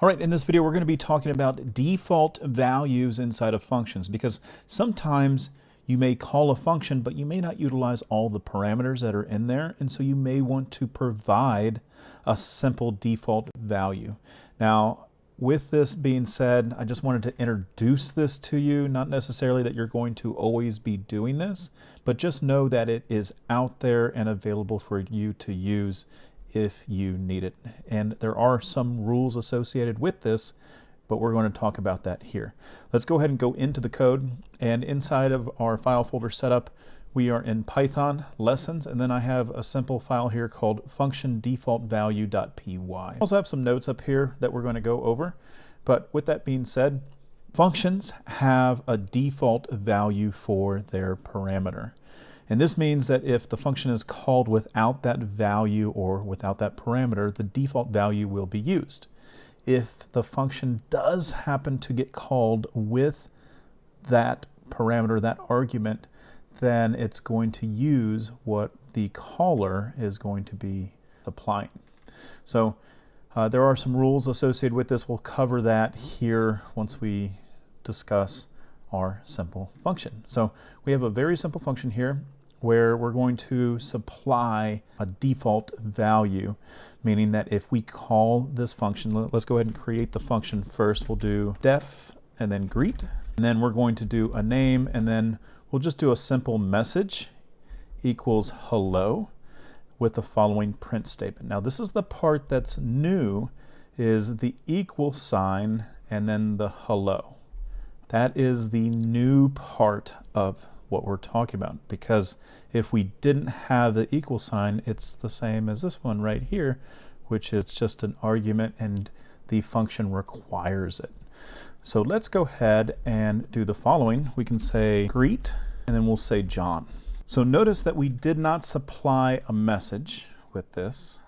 All right, in this video, we're going to be talking about default values inside of functions, because sometimes you may call a function, but you may not utilize all the parameters that are in there. And so you may want to provide a simple default value. Now, with this being said, I just wanted to introduce this to you, not necessarily that you're going to always be doing this, but just know that it is out there and available for you to use if you need it. And there are some rules associated with this, but we're going to talk about that here. Let's go ahead and go into the code, and inside of our file folder setup, we are in Python lessons, and then I have a simple file here called function default value.py. I also have some notes up here that we're going to go over, but with that being said, functions have a default value for their parameter. And this means that if the function is called without that value or without that parameter, the default value will be used. If the function does happen to get called with that parameter, that argument, then it's going to use what the caller is going to be supplying. So there are some rules associated with this. We'll cover that here once we discuss our simple function. So we have a very simple function here where we're going to supply a default value, meaning that if we call this function, let's go ahead and create the function first. We'll do def and then greet, and then we're going to do a name, and then we'll just do a simple message equals hello with the following print statement. Now this is the part that's new, is the equal sign and then the hello. That is the new part of what we're talking about, because if we didn't have the equal sign, it's the same as this one right here, which is just an argument and the function requires it. So let's go ahead and do the following. We can say greet, and then we'll say John. So notice that we did not supply a message with this,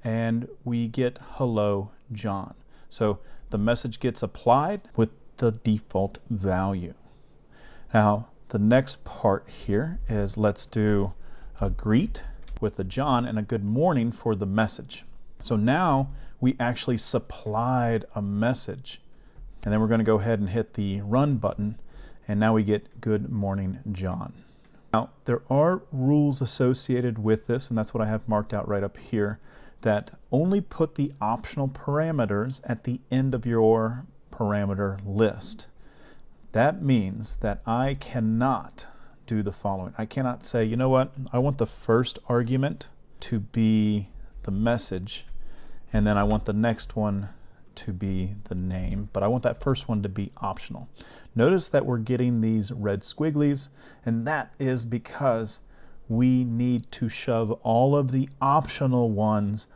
and we get hello John. So the message gets applied with the default value. Now the next part here is let's do a greet with a John and a good morning for the message. So now we actually supplied a message, and then we're going to go ahead and hit the run button, and now we get good morning John. Now there are rules associated with this, and that's what I have marked out right up here, that only put the optional parameters at the end of your parameter list. That means that I cannot do the following. I cannot say, you know what, I want the first argument to be the message, and then I want the next one to be the name, but I want that first one to be optional. Notice that we're getting these red squigglies, and that is because we need to shove all of the optional ones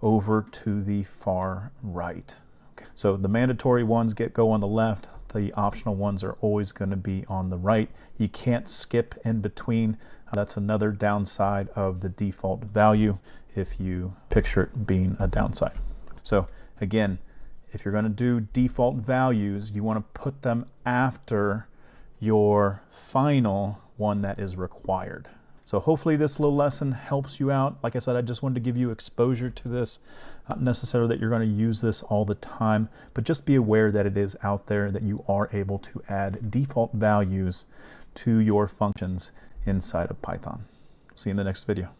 over to the far right. Okay. So the mandatory ones go on the left, the optional ones are always going to be on the right. You can't skip in between. That's another downside of the default value, if you picture it being a downside. So again, if you're going to do default values, you want to put them after your final one that is required. So hopefully this little lesson helps you out. Like I said, I just wanted to give you exposure to this. Not necessarily that you're going to use this all the time, but just be aware that it is out there, that you are able to add default values to your functions inside of Python. See you in the next video.